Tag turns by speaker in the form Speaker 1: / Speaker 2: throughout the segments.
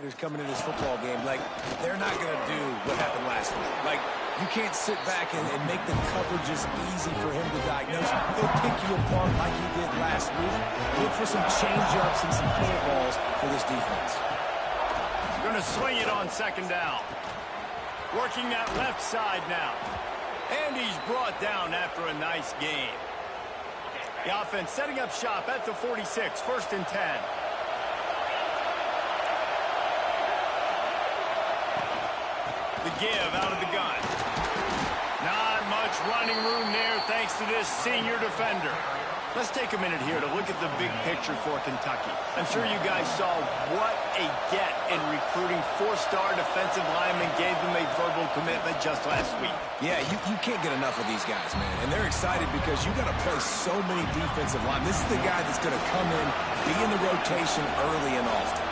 Speaker 1: Who's coming in this football game, like, they're not going to do what happened last week. Like, you can't sit back and make the coverages easy for him to diagnose. He'll pick you apart like he did last week. Look for some change-ups and some curveballs for this defense.
Speaker 2: Going to swing it on second down. Working that left side now. And he's brought down after a nice game. The offense setting up shop at the 46, 1st and 10. The give out of the gun. Not much running room there thanks to this senior defender. Let's take a minute here to look at the big picture for Kentucky. I'm sure you guys saw what a get in recruiting. 4-star defensive linemen gave them a verbal commitment just last week.
Speaker 1: Yeah, you can't get enough of these guys, man. And they're excited because you got to play so many defensive linemen. This is the guy that's going to come in, be in the rotation early and often.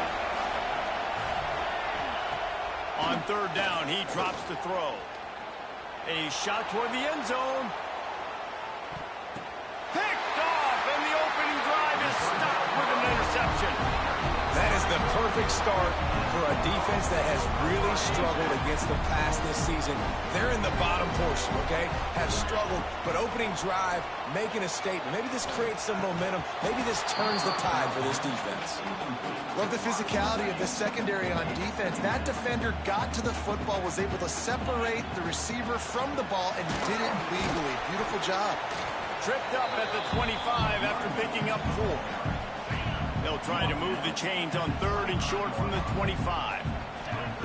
Speaker 2: On 3rd down, he drops the throw. A shot toward the end zone. Picked off, and the opening drive is stopped with an interception.
Speaker 1: That is the perfect start for a defense that has really struggled against the pass this season. They're in the bottom portion, okay? Have struggled, but opening drive, making a statement. Maybe this creates some momentum. Maybe this turns the tide for this defense.
Speaker 3: Love the physicality of the secondary on defense. That defender got to the football, was able to separate the receiver from the ball, and did it legally. Beautiful job.
Speaker 2: Tripped up at the 25 after picking up 4. They'll try to move the chains on 3rd and short from the 25.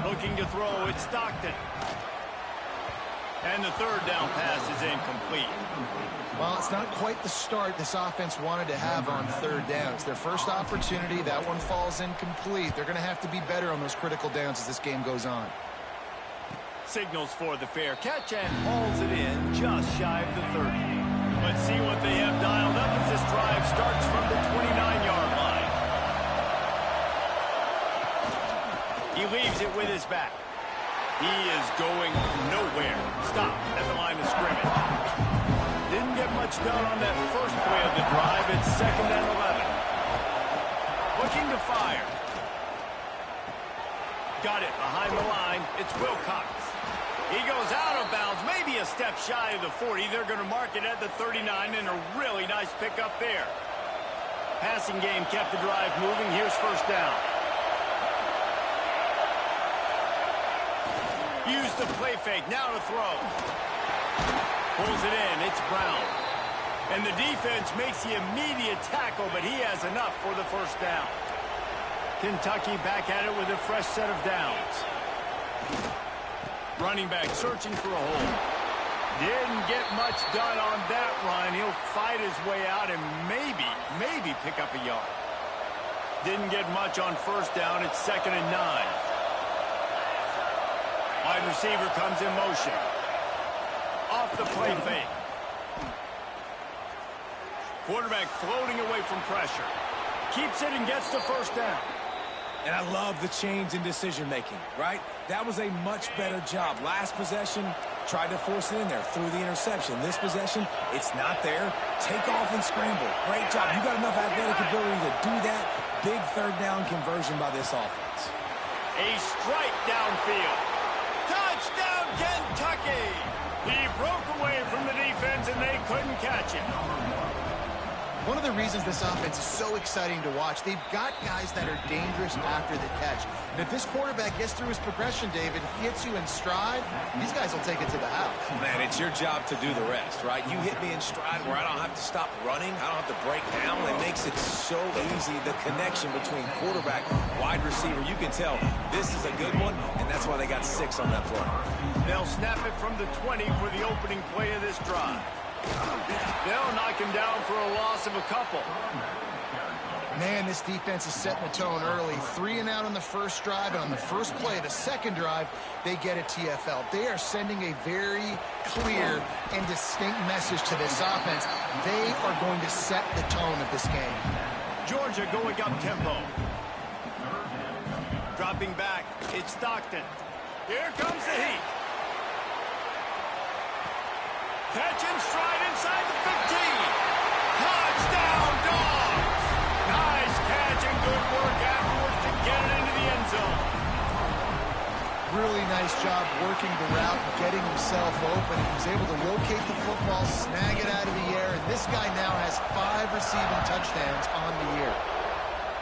Speaker 2: Looking to throw, it's Stockton. And the 3rd down pass is incomplete.
Speaker 3: Well, it's not quite the start this offense wanted to have on 3rd down. It's their first opportunity. That one falls incomplete. They're going to have to be better on those critical downs as this game goes on.
Speaker 2: Signals for the fair catch and hauls it in just shy of the 30. Let's see what they have dialed up as this drive starts from the 29-yard line. He leaves it with his back. He is going nowhere. Stop at the line of scrimmage. Didn't get much done on that first play of the drive. It's 2nd and 11. Looking to fire. Got it behind the line. It's Wilcox. He goes out of bounds, maybe a step shy of the 40. They're going to mark it at the 39, and a really nice pickup there. Passing game kept the drive moving. Here's 1st down. Use the play fake. Now to throw. Pulls it in. It's Brown. And the defense makes the immediate tackle, but he has enough for the 1st down. Kentucky back at it with a fresh set of downs. Running back searching for a hole. Didn't get much done on that run. He'll fight his way out and maybe pick up a yard. Didn't get much on 1st down. It's 2nd and 9. Wide receiver comes in motion. Off the play fake. Quarterback floating away from pressure. Keeps it and gets the 1st down.
Speaker 1: And I love the change in decision-making, right? That was a much better job. Last possession, tried to force it in there, threw the interception. This possession, it's not there. Take off and scramble. Great job. You got enough athletic ability to do that. Big 3rd down conversion by this offense.
Speaker 2: A strike downfield. Touchdown, Kentucky! He broke away from the defense, and they couldn't catch him.
Speaker 3: One of the reasons this offense is so exciting to watch, they've got guys that are dangerous after the catch. And if this quarterback gets through his progression, David, hits you in stride, these guys will take it to the house.
Speaker 1: Man, it's your job to do the rest, right? You hit me in stride where I don't have to stop running. I don't have to break down. It makes it so easy, the connection between quarterback, wide receiver. You can tell this is a good one, and that's why they got 6 on that play.
Speaker 2: They'll snap it from the 20 for the opening play of this drive. They'll knock him down for a loss of a couple.
Speaker 3: Man, this defense is setting the tone early. 3 and out on the 1st drive, and on the 1st play of the 2nd drive, they get a TFL. They are sending a very clear and distinct message to this offense. They are going to set the tone of this game.
Speaker 2: Georgia going up tempo. Dropping back, it's Stockton. Here comes the heat. Catch and stride inside the 15. Touchdown, Dawgs! Nice catch and good work afterwards to get it into the end zone.
Speaker 3: really nice job working the route and getting himself open. He was able to locate the football, snag it out of the air, and this guy now has 5 receiving touchdowns on the year.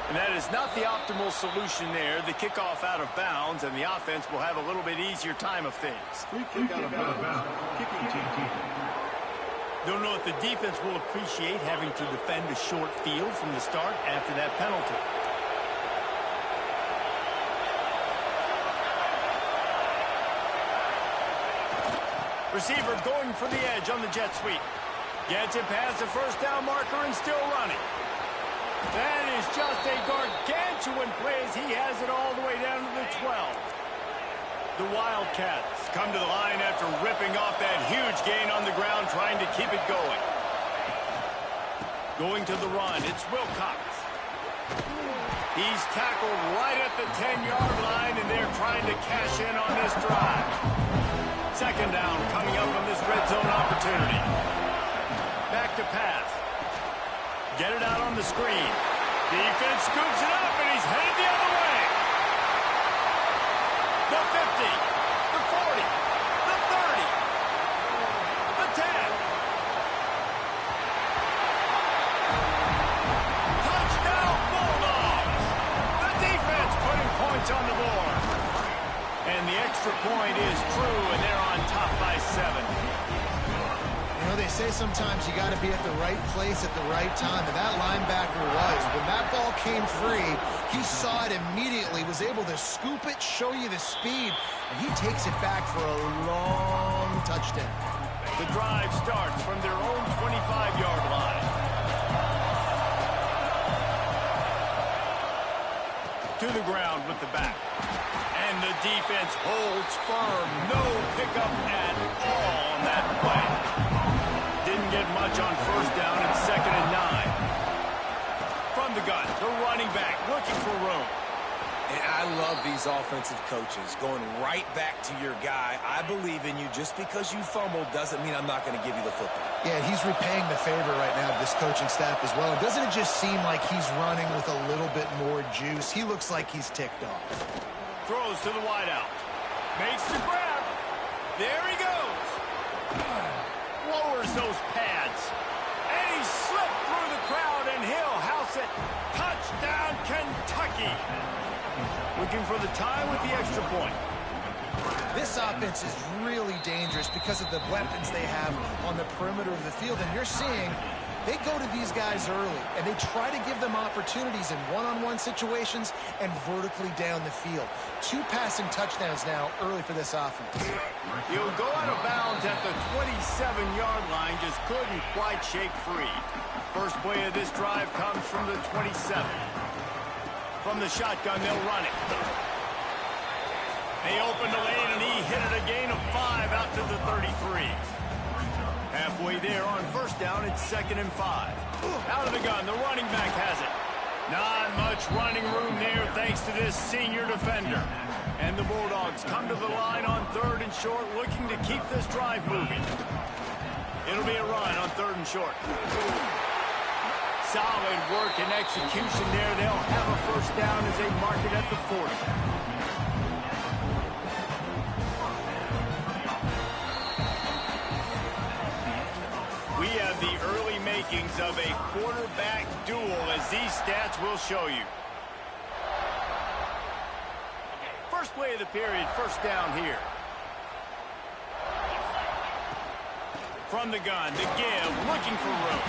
Speaker 2: And that is not the optimal solution there. The kickoff out of bounds, and the offense will have a little bit easier time of things.
Speaker 4: Free kick out of bounds. Kicking team.
Speaker 2: Don't know if the defense will appreciate having to defend a short field from the start after that penalty. Receiver going for the edge on the jet sweep. Gets it past the first down marker and still running. That is just a gargantuan play as he has it all the way down to the 12. The Wildcats come to the line after ripping off that huge gain on the ground, trying to keep it going. Going to the run, it's Wilcox. He's tackled right at the 10-yard line, and they're trying to cash in on this drive. Second down coming up on this red zone opportunity. Back to pass. Get it out on the screen. Defense scoops it up, and he's headed the other way. The 50, the 40, the 30, the 10. Touchdown, Bulldogs. The defense putting points on the board. And the extra point is true, and they're on top by 7.
Speaker 3: You know, they say sometimes you got to be at the right place at the right time, and that linebacker was. When that ball came free, he saw it immediately, was able to scoop it, show you the speed, and he takes it back for a long touchdown.
Speaker 2: The drive starts from their own 25-yard line. To the ground with the back. And the defense holds firm. No pickup at all on that play. Didn't get much on first down. It's 2nd and 9. From the gun, the running back looking for room.
Speaker 1: And I love these offensive coaches going right back to your guy. I believe in you. Just because you fumbled doesn't mean I'm not going to give you the football.
Speaker 3: Yeah, he's repaying the favor right now of this coaching staff as well. Doesn't it just seem like he's running with a little bit more juice? He looks like he's ticked off.
Speaker 2: Throws to the wideout. Makes the grab. There he goes. Lowers those pads. And he slipped through the crowd, and he'll house it. Touchdown, Kentucky. Looking for the tie with the extra point.
Speaker 3: This offense is really dangerous because of the weapons they have on the perimeter of the field. And you're seeing they go to these guys early, and they try to give them opportunities in one-on-one situations and vertically down the field. 2 passing touchdowns now early for this offense.
Speaker 2: He'll go out of bounds at the 27-yard line, just couldn't quite shake free. First play of this drive comes from the 27. From the shotgun, they'll run it. They opened the lane, and he hit it a gain of 5 out to the 33. Halfway there on first down, it's 2nd and 5. Out of the gun, the running back has it. Not much running room there thanks to this senior defender. And the Bulldogs come to the line on 3rd and short, looking to keep this drive moving. It'll be a run on 3rd and short. Solid work and execution there. They'll have a first down as they mark it at the 40. We have the early makings of a quarterback duel, as these stats will show you. First play of the period, first down here. From the gun, the give, looking for room.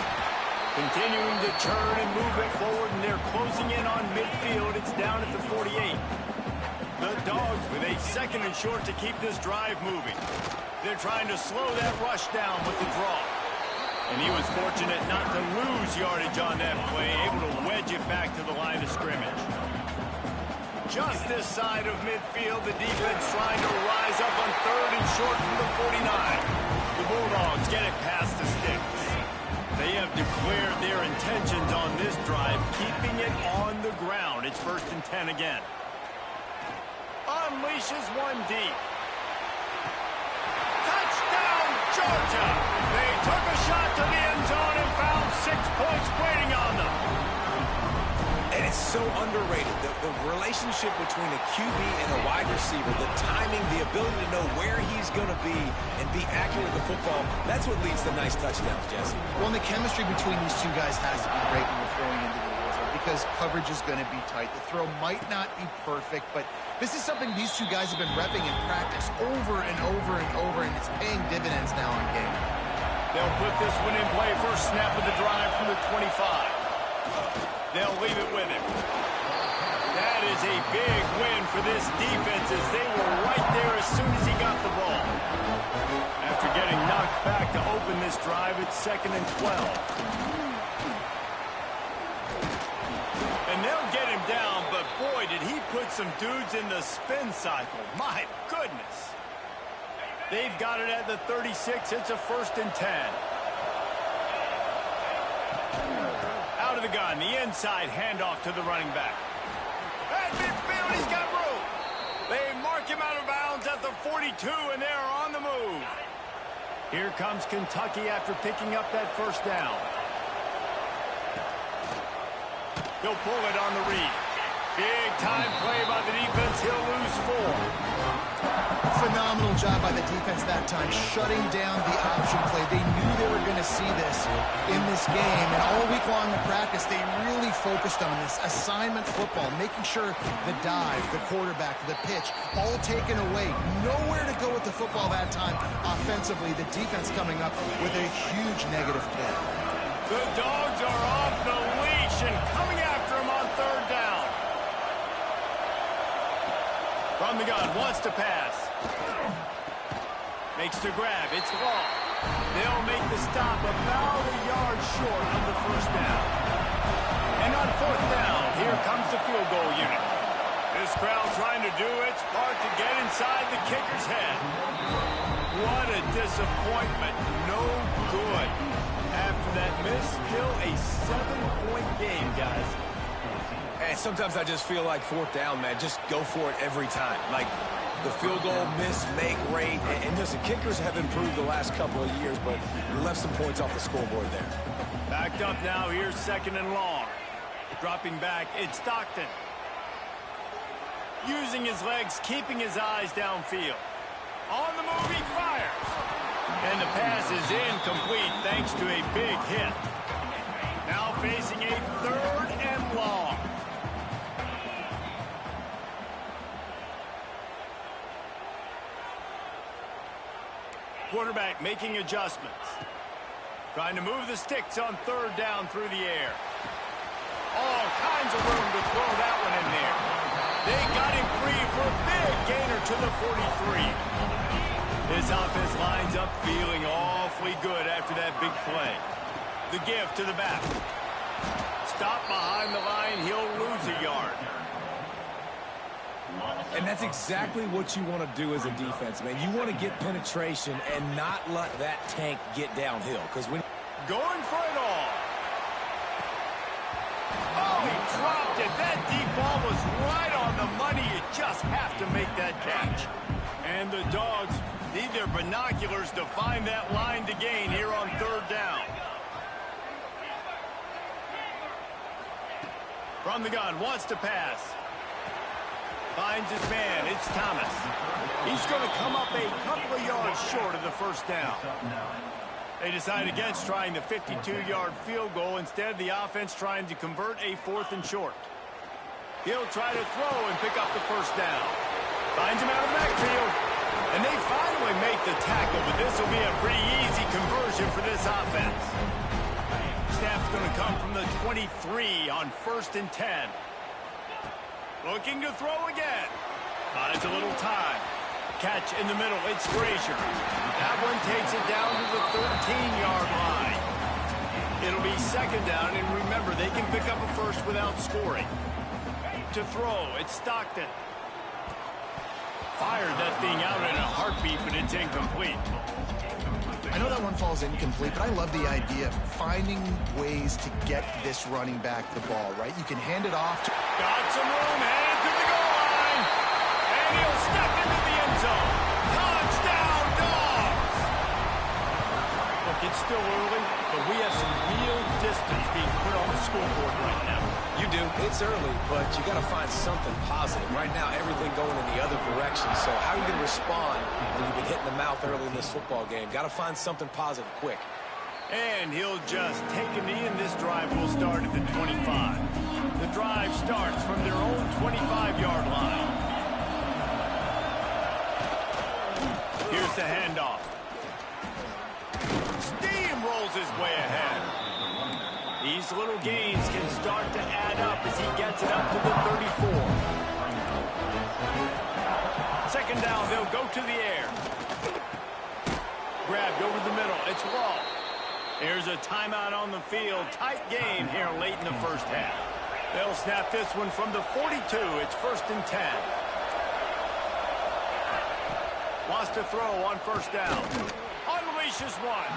Speaker 2: Continuing to turn and move it forward, and they're closing in on midfield. It's down at the 48. The Dawgs with a 2nd and short to keep this drive moving. They're trying to slow that rush down with the draw. And he was fortunate not to lose yardage on that play, able to wedge it back to the line of scrimmage. Just this side of midfield, the defense trying to rise up on 3rd and short from the 49. The Bulldogs get it past the sticks. They have declared their intentions on this drive, keeping it on the ground. It's 1st and 10 again. Unleashes one deep. Touchdown, Georgia! They took a shot to the end zone and found 6 points waiting on them.
Speaker 1: And it's so underrated. The relationship between a QB and a wide receiver, the timing, the ability to know where he's going to be and be accurate with the football, that's what leads to nice touchdowns, Jesse.
Speaker 3: Well, and the chemistry between these two guys has to be great when you're throwing into the end zone because coverage is going to be tight. The throw might not be perfect, but this is something these two guys have been repping in practice over and over and over, and it's paying dividends now on game.
Speaker 2: They'll put this one in play. First snap of the drive from the 25. They'll leave it with him. That is a big win for this defense as they were right there as soon as he got the ball. After getting knocked back to open this drive, it's 2nd and 12. And they'll get him down, but boy, did he put some dudes in the spin cycle. My goodness. They've got it at the 36. It's a 1st and 10. Out of the gun, the inside handoff to the running back. At midfield, he's got room. They mark him out of bounds at the 42, and they're on the move. Here comes Kentucky after picking up that first down. He'll pull it on the read. Big time play by the defense. He'll lose 4.
Speaker 3: Phenomenal job by the defense that time, shutting down the option play. They knew they were going to see this in this game, and all week long in practice, they really focused on this assignment football, making sure the dive, the quarterback, the pitch, all taken away. Nowhere to go with the football that time offensively. The defense coming up with a huge negative play.
Speaker 2: The Dogs are off the leash and coming after him on 3rd down. From the gun, wants to pass. Makes the grab. It's long. They'll make the stop about a yard short of the 1st down. And on 4th down, here comes the field goal unit. This crowd trying to do its part to get inside the kicker's head. What a disappointment. No good. After that miss, still a 7-point game, guys.
Speaker 1: And sometimes I just feel like 4th down, man, just go for it every time. Like the field goal miss, make rate. And listen, kickers have improved the last couple of years, but left some points off the scoreboard there.
Speaker 2: Backed up now, here's 2nd and long. Dropping back, it's Stockton. Using his legs, keeping his eyes downfield. On the move, he fires. And the pass is incomplete thanks to a big hit. Now facing a 3rd and long. Quarterback making adjustments. Trying to move the sticks on 3rd down through the air. All kinds of room to throw that one in there. They got him free for a big gainer to the 43. His offense lines up feeling awfully good after that big play. The give to the back. Stop behind the line. He'll lose a yard.
Speaker 1: And that's exactly what you want to do as a defense, man. You want to get penetration and not let that tank get downhill. Because when
Speaker 2: going for it all. Oh, he dropped it. That deep ball was right on the money. You just have to make that catch. And the Dogs need their binoculars to find that line to gain here on 3rd down. From the gun, wants to pass. Finds his man. It's Thomas. He's going to come up a couple of yards short of the 1st down. They decide against trying the 52-yard field goal. Instead, the offense trying to convert a 4th and short. He'll try to throw and pick up the 1st down. Finds him out of the backfield. And they finally make the tackle, but this will be a pretty easy conversion for this offense. Snap's going to come from the 23 on 1st and 10. Looking to throw again. Buys a little time. Catch in the middle. It's Frazier. That one takes it down to the 13-yard line. It'll be 2nd down, and remember, they can pick up a 1st without scoring. To throw, it's Stockton. Fired that thing out in a heartbeat, but it's incomplete.
Speaker 3: I know that one falls incomplete, but I love the idea of finding ways to get this running back the ball, right? You can hand it off to...
Speaker 2: Got some room, headed to the goal line. And he'll step into the end zone. Touchdown, Dawgs! Look, it's still early, but we have some real distance being put on the scoreboard right now.
Speaker 1: You do. It's early, but you got to find something positive. Right now, everything going in the other direction. So how are you going to respond when you've been hit in the mouth early in this football game? Got to find something positive quick.
Speaker 2: And he'll just take a knee, and this drive will start at the 25. The drive starts from their own 25-yard line. Here's the handoff. Steamrolls his way ahead. These little gains can start to add up as he gets it up to the 34. Second down, they'll go to the air. Grabbed over the middle. It's Wall. There's a timeout on the field. Tight game here late in the first half. They'll snap this one from the 42. It's 1st and 10. Wants to throw on first down. Unleashes one.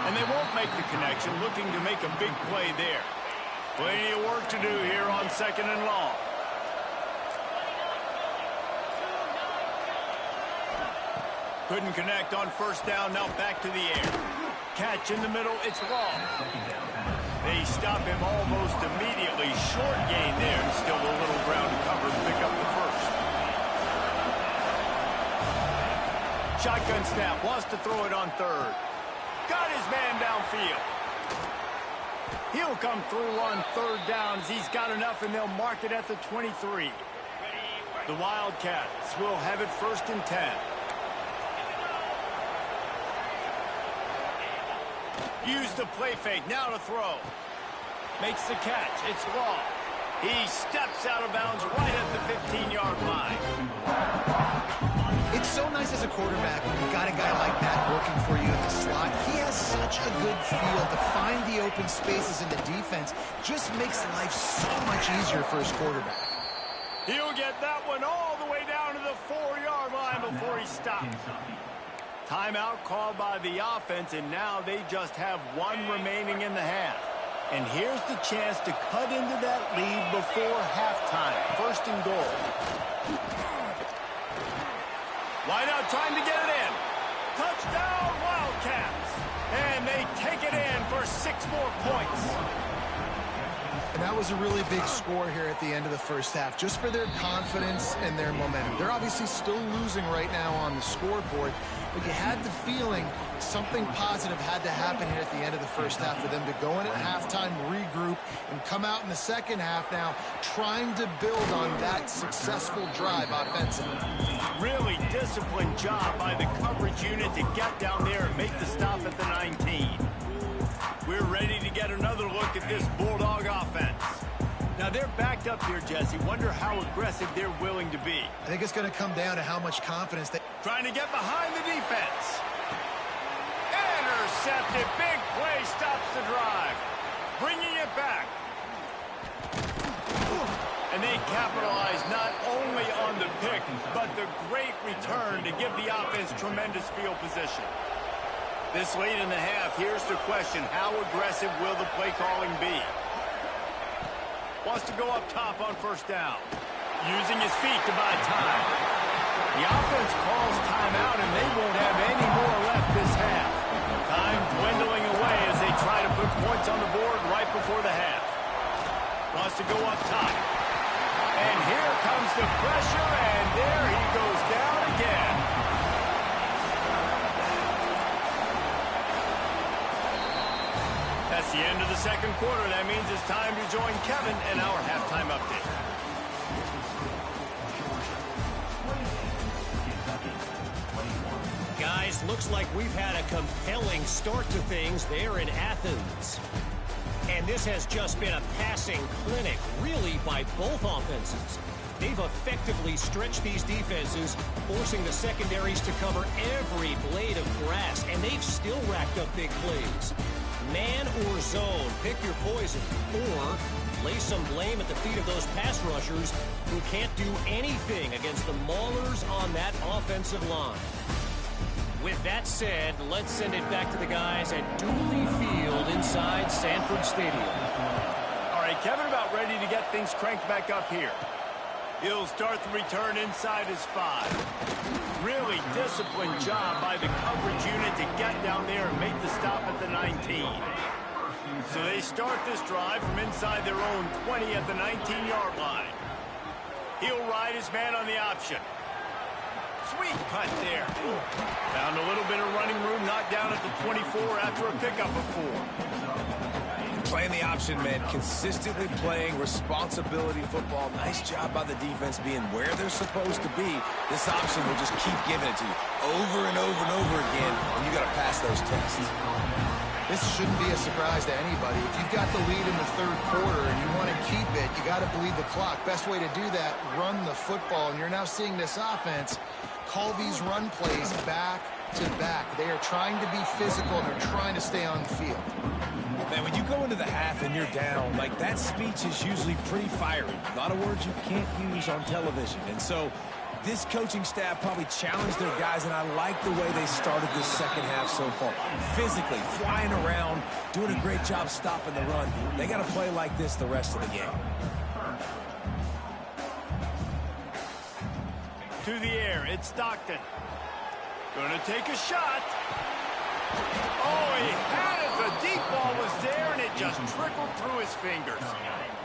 Speaker 2: And they won't make the connection, looking to make a big play there. Plenty of work to do here on 2nd and long. Couldn't connect on first down. Now back to the air. Catch in the middle. It's Long. They stop him almost immediately. Short gain there, and still a little ground to cover to pick up the first. Shotgun snap. Wants to throw it on third. Got his man downfield. He'll come through on third down as he's got enough, and they'll mark it at the 23. The Wildcats will have it 1st and 10. Use the play fake. Now to throw. Makes the catch. It's Long. He steps out of bounds right at the 15-yard line.
Speaker 3: It's so nice as a quarterback when you've got a guy like that working for you at the slot. He has such a good feel to find the open spaces in the defense. Just makes life so much easier for his quarterback.
Speaker 2: He'll get that one all the way down to the 4-yard line before he stops. Timeout called by the offense, and now they just have one remaining in the half. And here's the chance to cut into that lead before halftime. 1st and goal. Wide out, trying to get it in. Touchdown, Wildcats. And they take it in for 6 more points.
Speaker 3: And that was a really big score here at the end of the first half, just for their confidence and their momentum. They're obviously still losing right now on the scoreboard, but you had the feeling something positive had to happen here at the end of the first half for them to go in at halftime, regroup, and come out in the second half now trying to build on that successful drive offensively.
Speaker 2: Really disciplined job by the coverage unit to get down there and make the stop at the 19. We're ready to get another look at this Bulldog offense. Now, they're backed up here, Jesse. Wonder how aggressive they're willing to be.
Speaker 3: I think it's going to come down to how much confidence they...
Speaker 2: Trying to get behind the defense. Intercepted. Big play stops the drive. Bringing it back. And they capitalize not only on the pick, but the great return to give the offense tremendous field position. This late in the half, here's the question. How aggressive will the play calling be? Wants to go up top on first down. Using his feet to buy time. The offense calls timeout, and they won't have any more left this half. Time dwindling away as they try to put points on the board right before the half. Wants to go up top. And here comes the pressure, and there he goes down again. That's the end of the second quarter. That means it's time to join Kevin in our halftime update.
Speaker 5: Guys, looks like we've had a compelling start to things there in Athens. And this has just been a passing clinic, really, by both offenses. They've effectively stretched these defenses, forcing the secondaries to cover every blade of grass, and they've still racked up big plays. Man or zone, pick your poison, or lay some blame at the feet of those pass rushers who can't do anything against the maulers on that offensive line. With that said, let's send it back to the guys at Dooley Field inside Sanford Stadium.
Speaker 2: All right, Kevin about ready to get things cranked back up here. He'll start the return inside his 5. Really disciplined job by the coverage unit to get down there and make the stop at the 19. So they start this drive from inside their own 20 at the 19-yard line. He'll ride his man on the option. Sweet cut there. Found a little bit of running room, knocked down at the 24 after a pickup of 4.
Speaker 1: Playing the option meant consistently playing responsibility football. Nice job by the defense being where they're supposed to be. This option will just keep giving it to you over and over and over again, and you got to pass those tests.
Speaker 3: This shouldn't be a surprise to anybody. If you've got the lead in the third quarter and you want to keep it, you got to bleed the clock. Best way to do that, run the football. And you're now seeing this offense call these run plays back to back. They are trying to be physical, and they're trying to stay on the field.
Speaker 1: Man, when you go into the half and you're down, like, that speech is usually pretty fiery. A lot of words you can't use on television. And so this coaching staff probably challenged their guys, and I like the way they started this second half so far. Physically, flying around, doing a great job stopping the run. They got to play like this the rest of the game.
Speaker 2: To the air, it's Stockton. Gonna take a shot. Oh, he had it. The deep ball was there, and it just trickled through his fingers.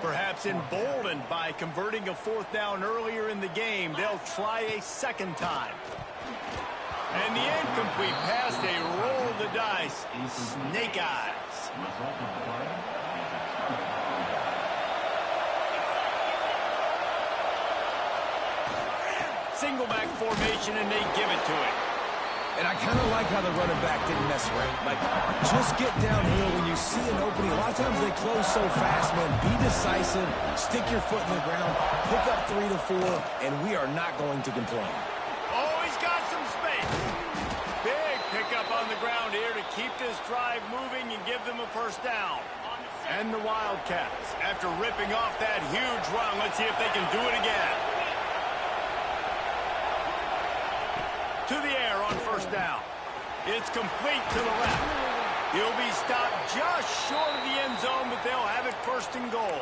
Speaker 2: Perhaps emboldened by converting a 4th down earlier in the game, they'll try a second time. And the incomplete pass, they roll the dice. Snake eyes. Single back formation, and they give it to him.
Speaker 1: And I kind of like how the running back didn't mess around. Like, just get downhill when you see an opening. A lot of times they close so fast, man. Be decisive, stick your foot in the ground, pick up 3 to 4, and we are not going to complain.
Speaker 2: Oh, he's got some space. Big pickup on the ground here to keep this drive moving and give them a first down. And the Wildcats, after ripping off that huge run, let's see if they can do it again. To the air on first down. It's complete to the left. He'll be stopped just short of the end zone, but they'll have it first and goal.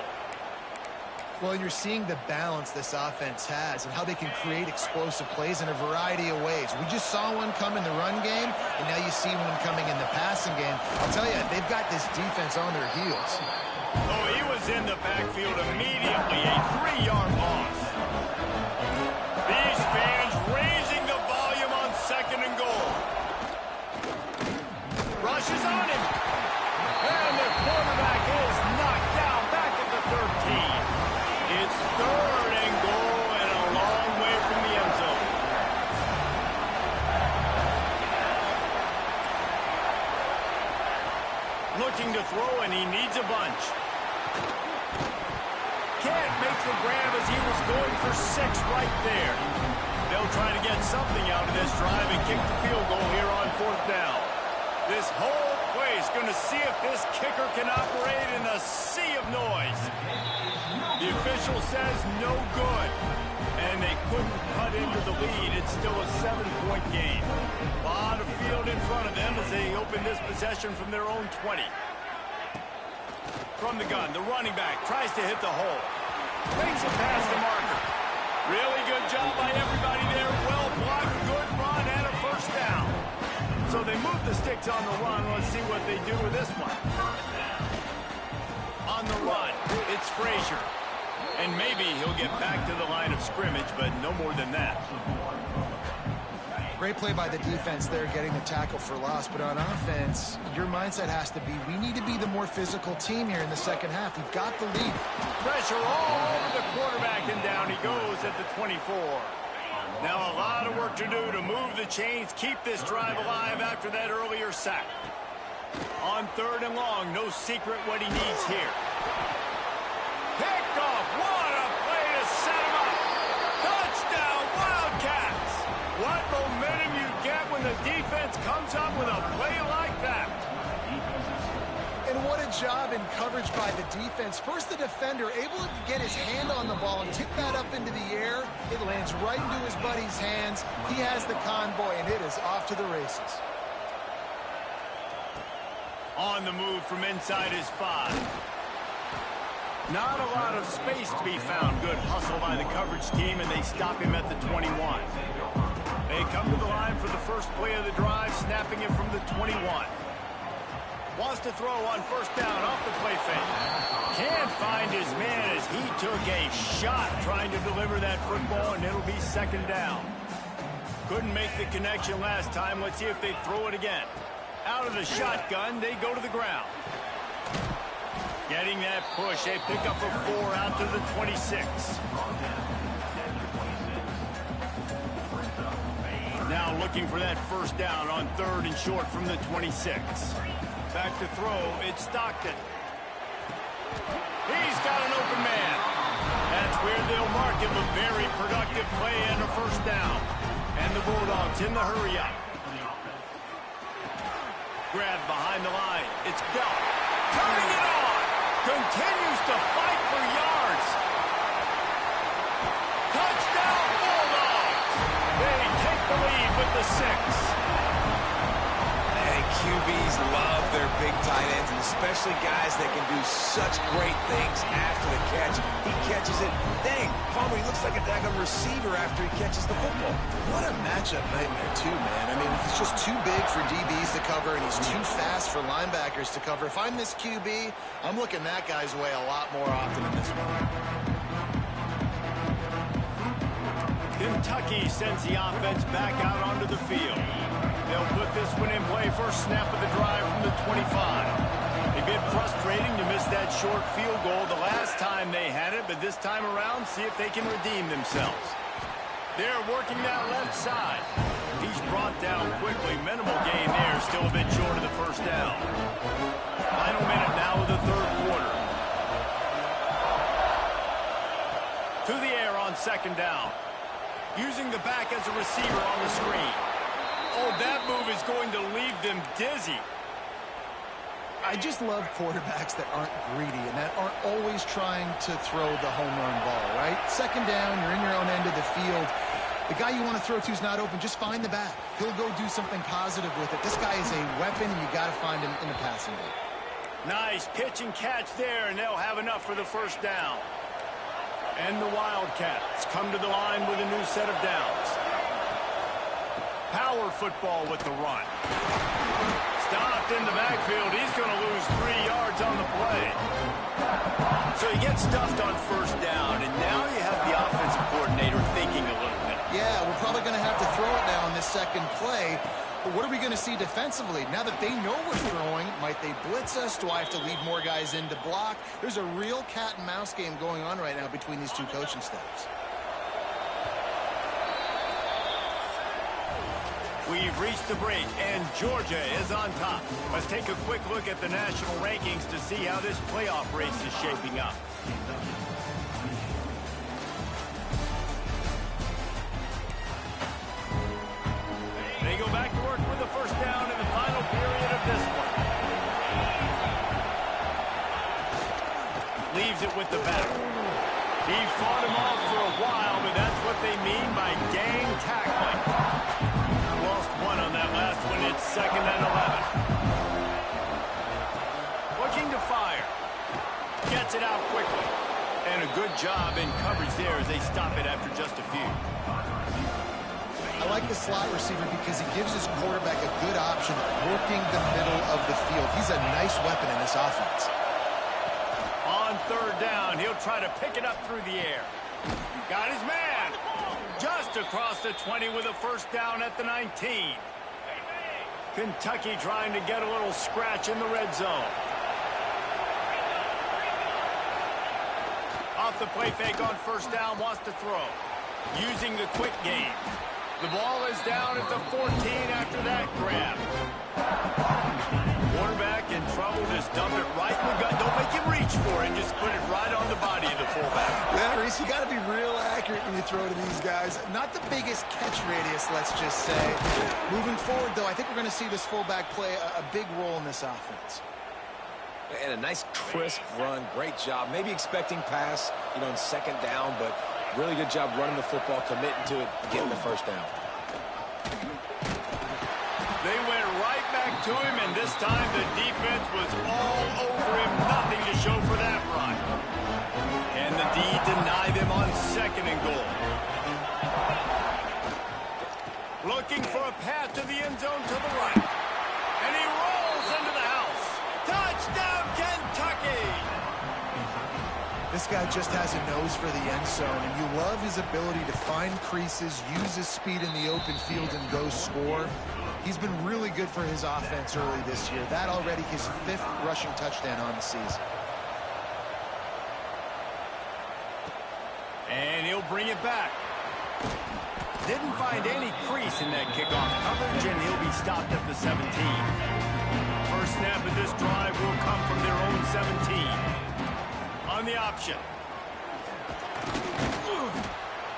Speaker 3: Well, you're seeing the balance this offense has and how they can create explosive plays in a variety of ways. We just saw one come in the run game, and now you see one coming in the passing game. I'll tell you, they've got this defense on their heels.
Speaker 2: Oh, he was in the backfield immediately. A 3-yard loss. These fans raising the volume on second and goal. Rushes on him. And the quarterback is knocked down back at the 13. It's third and goal and a long way from the end zone. Looking to throw, and he needs a bunch. Can't make the grab as he was going for 6 right there. They'll try to get something out of this drive and kick the field goal here on 4th down. This whole place going to see if this kicker can operate in a sea of noise. The official says no good, and they couldn't cut into the lead. It's still a 7-point game. A lot of field in front of them as they open this possession from their own 20. From the gun, the running back tries to hit the hole. Makes it past the marker. Really good job by everybody there. Well blocked, good run, and a first down. So they move the sticks on the run. Let's see what they do with this one. On the run, it's Frazier. And maybe he'll get back to the line of scrimmage, but no more than that.
Speaker 3: Great play by the defense there, getting the tackle for loss. But on offense, your mindset has to be, we need to be the more physical team here in the second half. We've got the lead.
Speaker 2: Pressure all over the quarterback, and down he goes at the 24. Now a lot of work to do to move the chains, keep this drive alive after that earlier sack. On 3rd and long, no secret what he needs here. Picked off. What a play to set him up. Touchdown, Wildcats. What momentum you get when the defense comes up with a play like that.
Speaker 3: And what a job in coverage by the defense. First, the defender able to get his hand on the ball and tip that up into the air. It lands right into his buddy's hands. He has the convoy, and it is off to the races.
Speaker 2: On the move from inside his 5. Not a lot of space to be found. Good hustle by the coverage team, and they stop him at the 21. They come to the line for the first play of the drive, snapping it from the 21. Wants to throw on first down off the play fake. Can't find his man as he took a shot trying to deliver that football, and it'll be second down. Couldn't make the connection last time. Let's see if they throw it again. Out of the shotgun, they go to the ground. Getting that push, a pickup of 4 out to the 26. Now looking for that first down on 3rd and short from the 26. Back to throw, it's Stockton. He's got an open man. That's where they'll mark him a very productive play and a first down. And the Bulldogs in the hurry up. Grab behind the line. It's Bell. Turning it on. Continues to fight for yards. Touchdown Bulldogs. They take the lead with the 6.
Speaker 1: And QBs love their big tight ends, and especially guys that can do such great things after the catch. He catches it. Dang, Palmer, he looks like a daggone receiver after he catches the football.
Speaker 3: What a matchup nightmare, too, man. I mean, he's just too big for DBs to cover, and he's too fast for linebackers to cover. If I'm this QB, I'm looking that guy's way a lot more often in this one.
Speaker 2: Kentucky sends the offense back out onto the field. They'll put this one in play. First snap of the drive from the 25. A bit frustrating to miss that short field goal the last time they had it, but this time around, see if they can redeem themselves. They're working that left side. He's brought down quickly. Minimal gain there. Still a bit short of the first down. Final minute now of the 3rd quarter. To the air on 2nd down. Using the back as a receiver on the screen. Oh, that move is going to leave them dizzy.
Speaker 3: I just love quarterbacks that aren't greedy and that aren't always trying to throw the home run ball, right? 2nd down, you're in your own end of the field. The guy you want to throw to is not open. Just find the back. He'll go do something positive with it. This guy is a weapon, and you got to find him in the passing game.
Speaker 2: Nice pitch and catch there, and they'll have enough for the first down. And the Wildcats come to the line with a new set of downs. Power football with the run. Stopped in the backfield. He's going to lose 3 yards on the play. So he gets stuffed on first down, and now you have the offensive coordinator thinking a little bit.
Speaker 3: Yeah, we're probably going to have to throw it now in this second play. But what are we going to see defensively? Now that they know we're throwing, might they blitz us? Do I have to leave more guys in to block? There's a real cat and mouse game going on right now between these two coaching staffs.
Speaker 2: We've reached the break, and Georgia is on top. Let's take a quick look at the national rankings to see how this playoff race is shaping up. They go back to work with the first down in the final period of this one. Leaves it with the back. He fought him off for a while, but that's what they mean by gang tackling. Lost one on that last one. It's 2nd and 11. Looking to fire. Gets it out quickly. And a good job in coverage there as they stop it after just a few.
Speaker 3: I like the slot receiver because he gives his quarterback a good option working the middle of the field. He's a nice weapon in this offense.
Speaker 2: On 3rd down, he'll try to pick it up through the air. Got his man. Just across the 20 with a first down at the 19. Kentucky trying to get a little scratch in the red zone. Off the play fake on first down, wants to throw. Using the quick game. The ball is down at the 14 after that grab. Quarterback in trouble, just dump it right in the gut. Don't make him reach for it, just put it right on the body of the fullback.
Speaker 3: Yeah, Reese, you got to be real accurate when you throw to these guys. Not the biggest catch radius, let's just say. Moving forward, though, I think we're going to see this fullback play a big role in this offense.
Speaker 1: And a nice crisp run, great job. Maybe expecting pass, in 2nd down, but really good job running the football, committing to it, getting the first down.
Speaker 2: They went right back to him, and this time the defense was all over him. Nothing to show for that run. And the D denied them on 2nd and goal. Looking for a path to the end zone to the right. And he rolls into the house.
Speaker 3: This guy just has a nose for the end zone, and you love his ability to find creases, use his speed in the open field, and go score. He's been really good for his offense early this year. That already his 5th rushing touchdown on the season.
Speaker 2: And he'll bring it back. Didn't find any crease in that kickoff coverage, and he'll be stopped at the 17. First snap of this drive will come from their own 17. On the option.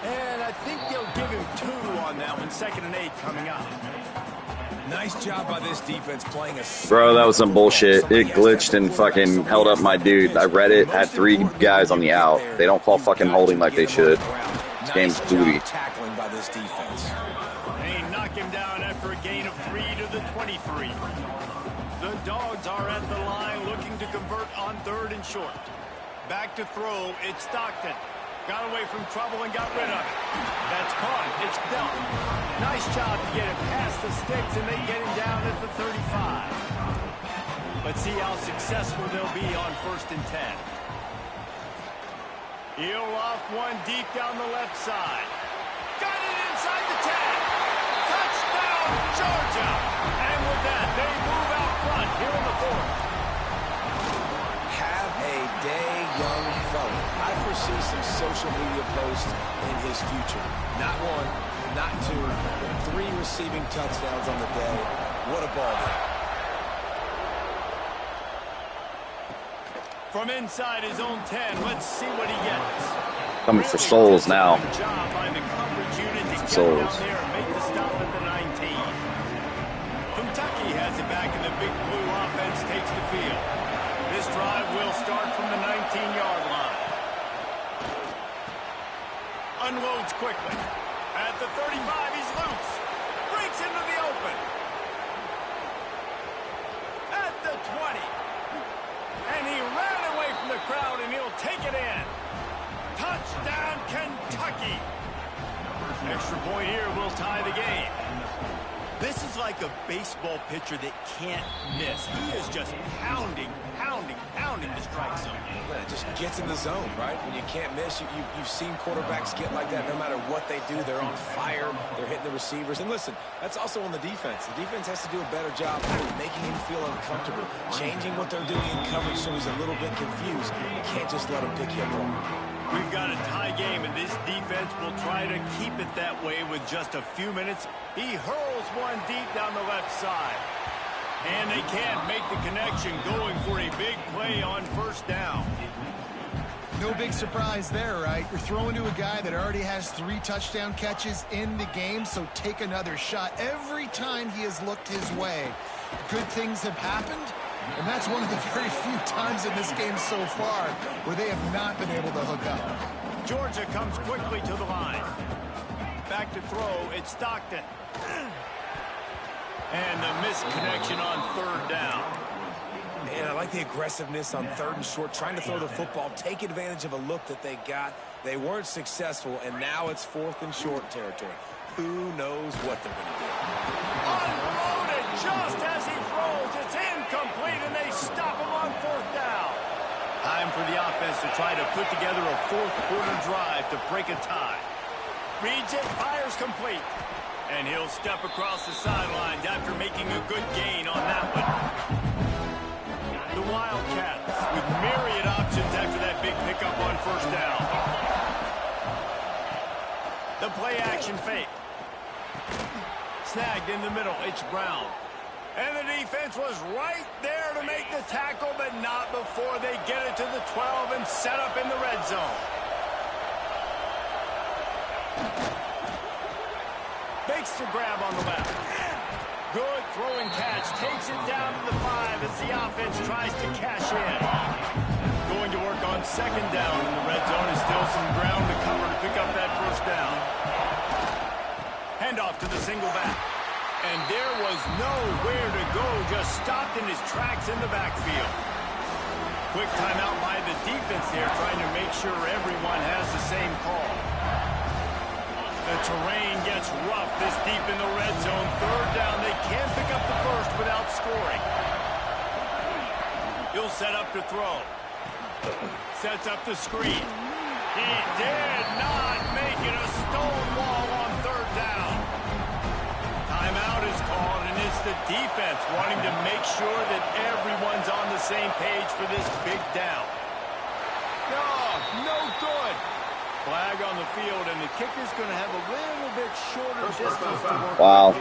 Speaker 2: And I think they'll give him 2 on that one. 2nd and 8 coming up.
Speaker 1: Nice job by this defense playing a...
Speaker 6: Bro, that was some bullshit. It glitched and fucking held up my dude. I read it, had 3 guys on the out. They don't call fucking holding like they should. This game's booty.
Speaker 1: Tackling by this defense.
Speaker 2: They knock him down after a gain of 3 to the 23. The Dawgs are at the line looking to convert on 3rd and short. Back to throw, it's Stockton. Got away from trouble and got rid of it. That's caught. It's dealt. Nice job to get it past the sticks, and they get him down at the 35. Let's see how successful they'll be on 1st and 10. He'll off one deep down the left side. Got it inside the 10. Touchdown, Georgia. And with that, they move out front here in the 4th.
Speaker 1: Have a day, young fella. I foresee some social media posts in his future. Not 1, not 2, but 3 receiving touchdowns on the day. What a ball game.
Speaker 2: From inside his own 10, let's see what he gets.
Speaker 6: Coming for souls now.
Speaker 2: Job by the coverage unit to get
Speaker 6: Souls.
Speaker 2: down there and make the stop at the 19. Kentucky has it back, and the big blue offense takes the field. This drive will start from the 19-yard line. Unloads quickly. At the 35, he's loose. Breaks into the open. At the 20. And he ran away from the crowd, and he'll take it in. Touchdown, Kentucky. Extra point here will tie the game. This is like a baseball pitcher that can't miss. He is just pounding the strike zone.
Speaker 1: It just gets in the zone, right? When you can't miss, you've seen quarterbacks get like that no matter what they do. They're on fire. They're hitting the receivers. And listen, that's also on the defense. The defense has to do a better job of making him feel uncomfortable, changing what they're doing in coverage so he's a little bit confused. You can't just let him pick you apart.
Speaker 2: We've got a tie game, and this defense will try to keep it that way with just a few minutes. He hurls one deep down the left side. And they can't make the connection, going for a big play on 1st down.
Speaker 3: No big surprise there, right? You're throwing to a guy that already has 3 touchdown catches in the game, so take another shot. Every time he has looked his way, good things have happened, and that's one of the very few times in this game so far where they have not been able to hook up.
Speaker 2: Georgia comes quickly to the line. Back to throw, it's Stockton. And the missed connection on 3rd down.
Speaker 1: Man, I like the aggressiveness on 3rd and short, trying to throw the football, take advantage of a look that they got. They weren't successful, and now it's 4th and short territory. Who knows what they're going to do?
Speaker 2: Unloaded just as he throws. It's incomplete, and they stop him on 4th down. Time for the offense to try to put together a 4th quarter drive to break a tie. Reads it, fires complete. And he'll step across the sidelines after making a good gain on that one. The Wildcats with myriad options after that big pickup on 1st down. The play action fake. Snagged in the middle, it's Brown. And the defense was right there to make the tackle, but not before they get it to the 12 and set up in the red zone. Makes the grab on the left. Good throwing catch. Takes it down to the 5 as the offense tries to cash in. Going to work on 2nd down in the red zone. Is still some ground to cover to pick up that 1st down. Handoff to the single back. And there was nowhere to go. Just stopped in his tracks in the backfield. Quick timeout by the defense there, trying to make sure everyone has the same call. The terrain gets rough this deep in the red zone. 3rd down. They can't pick up the 1st without scoring. He'll set up to throw. Sets up the screen. He did not make it a stone wall on third down. Timeout is called, and it's the defense wanting to make sure that everyone's on the same page for this big down. No good. Flag on the field, and the kicker's going to have a little bit shorter distance to work.
Speaker 6: Wow.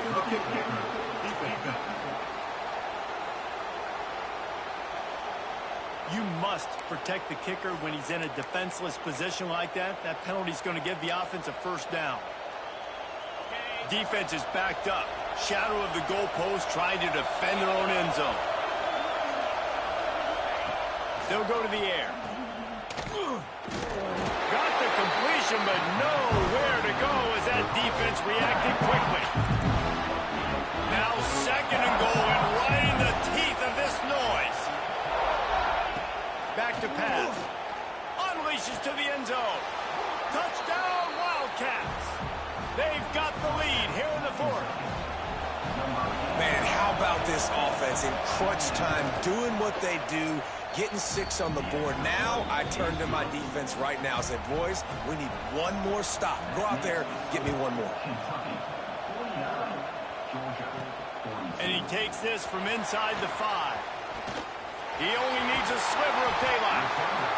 Speaker 2: You must protect the kicker when he's in a defenseless position like that. That penalty's going to give the offense a first down. Defense is backed up. Shadow of the goalpost trying to defend their own end zone. They'll go to the air. Got the completion, but nowhere to go as that defense reacted quickly. Now second and goal, and right in the teeth of this noise. Back to pass. Unleashes to the end zone. Touchdown, Wildcats. They've got the lead here in the fourth.
Speaker 1: Man, how about this offense in crunch time, doing what they do, getting 6 on the board. Now I turn to my defense right now and say, boys, we need one more stop. Go out there, get me one more.
Speaker 2: And he takes this from inside the 5. He only needs a sliver of daylight.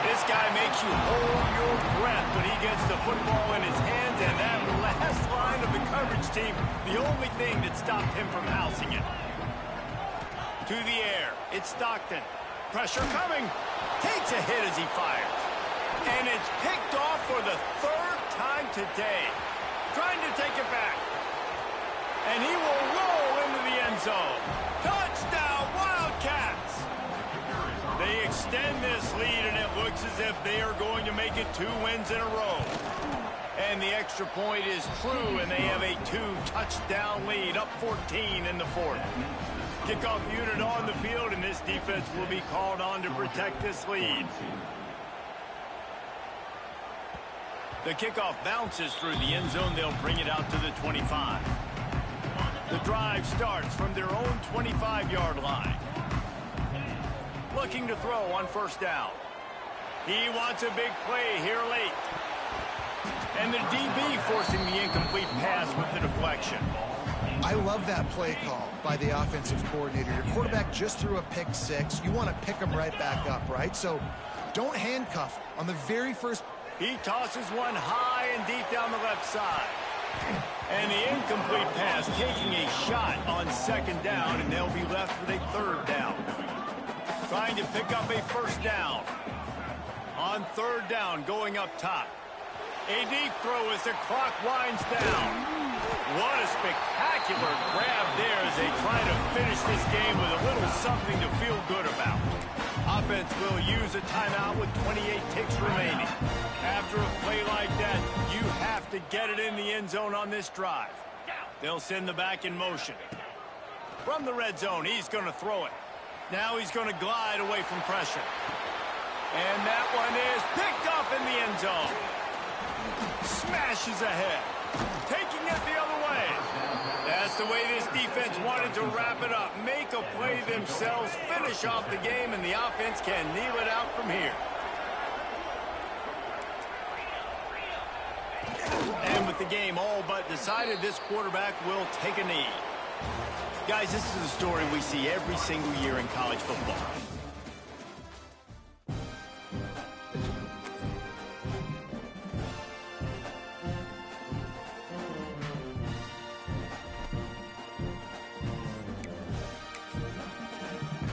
Speaker 2: This guy makes you hold your breath when he gets the football in his hands, and that last line of the coverage team, the only thing that stopped him from housing it. To the air, it's Stockton. Pressure coming. Takes a hit as he fires. And it's picked off for the 3rd time today. Trying to take it back. And he will roll into the end zone. Touchdown, Wildcats! They extend this lead, and it looks as if they are going to make it 2 wins in a row. And the extra point is true, and they have a 2-touchdown lead, up 14 in the 4th. Kickoff unit on the field, and this defense will be called on to protect this lead. The kickoff bounces through the end zone. They'll bring it out to the 25. The drive starts from their own 25-yard line. Looking to throw on first down. He wants a big play here late. And the DB forcing the incomplete pass with the deflection.
Speaker 3: I love that play call by the offensive coordinator. Your quarterback just threw a pick 6. You want to pick him right back up, right? So don't handcuff on the very first.
Speaker 2: He tosses one high and deep down the left side. And the incomplete pass taking a shot on second down, and they'll be left with a 3rd down. Trying to pick up a first down. On 3rd down, going up top. A deep throw as the clock winds down. What a spectacular grab there as they try to finish this game with a little something to feel good about. Offense will use a timeout with 28 ticks remaining. After a play like that, you have to get it in the end zone on this drive. They'll send the back in motion. From the red zone, he's going to throw it. Now he's going to glide away from pressure. And that one is picked off in the end zone. Smashes ahead. Taking it the other way. That's the way this defense wanted to wrap it up. Make a play themselves, finish off the game, and the offense can kneel it out from here. And with the game all but decided, this quarterback will take a knee. Guys, this is a story we see every single year in college football.